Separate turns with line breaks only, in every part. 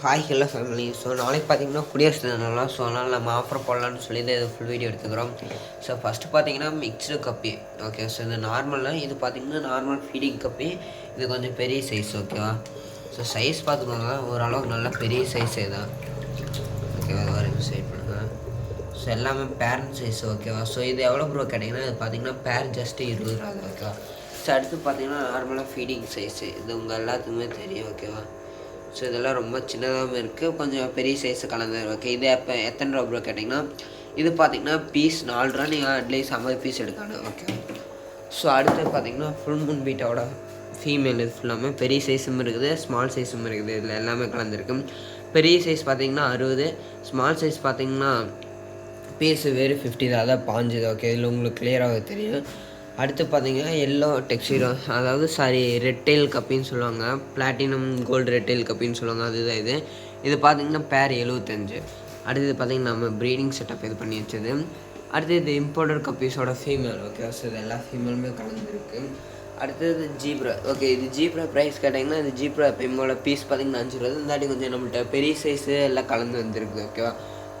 Hi hello family. So நாளைக்கு பார்த்தீங்கன்னா குடியரசு தினம்லாம். ஸோ அதனால் நம்ம ஆஃபர் போடலான்னு சொல்லி இது ஃபுல் வீடியோ எடுத்துக்கிறோம். ஸோ ஃபஸ்ட்டு பார்த்தீங்கன்னா மிக்ஸ்டு கப்பி. ஓகே, ஸோ இது நார்மலாக இது பார்த்தீங்கன்னா நார்மல் ஃபீடிங் கப்பி. இது கொஞ்சம் பெரிய சைஸ். ஓகேவா? ஸோ சைஸ் பார்த்துக்கோங்க, ஓரளவுக்கு நல்லா பெரிய சைஸே தான். ஓகேவா? அது வரைக்கும் சைட் பண்ணுங்கள். ஸோ எல்லாமே பேரண்ட் சைஸ். ஓகேவா? ஸோ இது எவ்வளோ ப்ரோ கேட்டிங்கன்னா இது பார்த்தீங்கன்னா பேர் ஜஸ்ட்டு 20 ரூபா. ஓகேவா? ஸோ அடுத்து பார்த்தீங்கன்னா நார்மலாக ஃபீடிங் சைஸு. இது உங்கள் எல்லாத்துக்குமே தெரியும். ஓகேவா? ஸோ இதெல்லாம் ரொம்ப சின்னதாகவும் இருக்குது, கொஞ்சம் பெரிய சைஸு கலந்து. ஓகே, இது எப்போ எத்தனை ரூபா ப்ரோ கேட்டிங்கன்னா இது பார்த்தீங்கன்னா பீஸ் 4 ரூபா. நீங்கள் அட்லீஸ்ட் 50 பீஸ் எடுக்கணும். ஓகே, ஸோ அடுத்து பார்த்தீங்கன்னா ஃபுல் மூன் பீட்டோட ஃபீமேல் இது ஃபுல்லாமே பெரிய சைஸும் இருக்குது, ஸ்மால் சைஸும் இருக்குது. இதில் எல்லாமே கலந்துருக்கு. பெரிய சைஸ் பார்த்தீங்கன்னா 60, ஸ்மால் சைஸ் பார்த்தீங்கன்னா பீஸு வேறு 50 தான், அதான் 5. ஓகே, இதில் உங்களுக்கு கிளியராக தெரியும். அடுத்து பார்த்தீங்கன்னா எல்லோ டெக்ஸ்டீரோ, அதாவது ரெட் டெயில் கப்பின்னு சொல்லுவாங்க, பிளாட்டினம் கோல்டு ரெட் டெயில் கப்பின்னு சொல்லுவாங்க, அதுதான் இது. இது பார்த்தீங்கன்னா பேர் 75. அடுத்தது பார்த்தீங்கன்னா நம்ம ப்ரீடிங் செட்டப் இது பண்ணி வச்சது. அடுத்தது இது இம்போர்ட்டட் கப்பீஸோட ஃபீமேல். ஓகே, ஸோ இது எல்லா ஃபீமேலுமே கலந்துருக்கு. அடுத்தது ஜீப்ரா. ஓகே, இது ஜீப்ரா ப்ரைஸ் கேட்டிங்கன்னா இது ஜீப்ரா பெம்மோட பீஸ் பார்த்தீங்கன்னா 5 ரூபா. இந்த தாட்டி கொஞ்சம் நம்மள்கிட்ட பெரிய சைஸு எல்லாம் கலந்து வந்துருக்குது. ஓகேவா?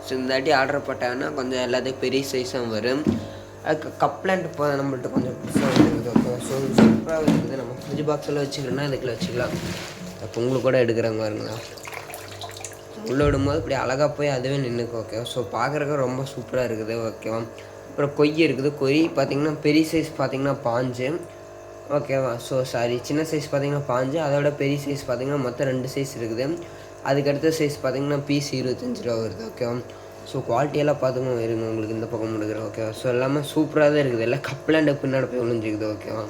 ஸோ இந்த தாட்டி ஆர்டர் போட்டாங்கன்னா கொஞ்சம் எல்லாத்தையும் பெரிய சைஸாக வரும். அதுக்கு கப்லேண்ட் இப்போ நம்மள்ட்ட கொஞ்சம் புதுசாக வந்துருக்குது. ஓகே, ஸோ சூப்பராக இருக்குது. நம்ம ஃப்ரிட்ஜ் பாக்ஸில் வச்சுக்கிறோன்னா இதுக்குள்ள வச்சுக்கலாம். இப்போ உங்களுக்கு கூட எடுக்கிறாங்க பாருங்களா, உள்ளே விடும்போது இப்படி அழகாக போய் அதுவே நின்றுக்கும். ஓகே, ஸோ பார்க்குறக்கு ரொம்ப சூப்பராக இருக்குது. ஓகேவா? அப்புறம் கொய் இருக்குது. கொய் பார்த்திங்கன்னா பெரிய சைஸ் பார்த்திங்கன்னா 5. ஓகேவா? ஸோ சின்ன சைஸ் பார்த்திங்கன்னா 5, அதோட பெரிய சைஸ் பார்த்திங்கன்னா மொத்தம் 2 சைஸ் இருக்குது. அதுக்கடுத்த சைஸ் பார்த்திங்கன்னா பீஸ் 25 ரூபா வருது. ஓகேவா? ஸோ குவாலிட்டியெல்லாம் பார்த்துக்கணும் இருங்க, உங்களுக்கு இந்த பக்கம் முடிக்கிறேன். ஓகேவா? ஸோ எல்லாமே சூப்பராக தான் இருக்குது. எல்லாம் கப்லேண்ட் பின்னாடி போய் விழுந்துருக்குது. ஓகேவா?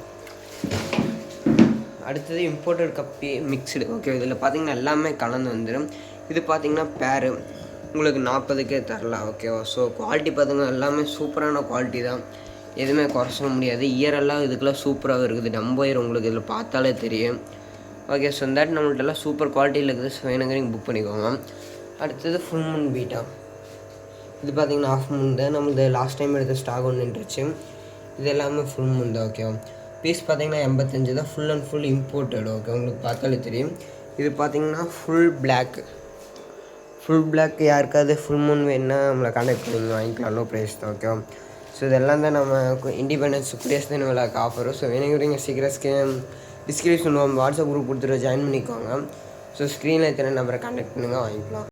அடுத்தது இம்போர்ட்டட் கப்பி மிக்ஸ்டு. ஓகே, இதில் பார்த்தீங்கன்னா எல்லாமே கலந்து வந்துடும். இது பார்த்தீங்கன்னா பேரு உங்களுக்கு 40க்கே தரலாம். ஓகேவா? ஸோ குவாலிட்டி பார்த்திங்கன்னா எல்லாமே சூப்பரான குவாலிட்டி தான், எதுவுமே குறை சொல்ல முடியாது. இயரெல்லாம் இதுக்கெல்லாம் சூப்பராக இருக்குது. நம்பர் உங்களுக்கு இதில் பார்த்தாலே தெரியும். ஓகே, ஸோ இந்த நம்மள்ட்டெல்லாம் சூப்பர் குவாலிட்டியில் இருக்குது. ஸோ வேணுங்கிறீங்க புக் பண்ணிக்கோங்க. அடுத்தது ஃபுல் மூன் பீட்டா. இது பார்த்திங்கன்னா ஆஃப் மூன் தான். நம்மளுக்கு லாஸ்ட் டைம் எடுத்த ஸ்டாக் ஒன்று நின்றுச்சு. இது எல்லாமே ஃபுல் மூன் தான். ஓகேவா? பீஸ் பார்த்திங்கன்னா 85 தான். Full and full imported. Okay, உங்களுக்கு பார்த்தாலே தெரியும். இது பார்த்திங்கன்னா ஃபுல் பிளாக் யாருக்காவது ஃபுல் மூன் வேணுன்னா நம்மளை கான்டாக்ட் பண்ணி வாங்கிக்கலாம். லோ ப்ரைஸ் தான். ஓகேவா? ஸோ இதெல்லாம் தான் நம்ம இண்டிபெண்டன்ஸ் குடியரசு தின விழாக்கு ஆஃபரும். ஸோ வேணுங்கிறீங்க சீக்கிரம் டிஸ்கிரிப்ஷன் வாட்ஸ்அப் குரூப் கொடுத்துட்டு ஜாயின் பண்ணிக்கோங்க. ஸோ ஸ்க்ரீனில் எத்தனை நம்பரை கான்டாக்ட் பண்ணுங்கள், வாங்கிக்கலாம்.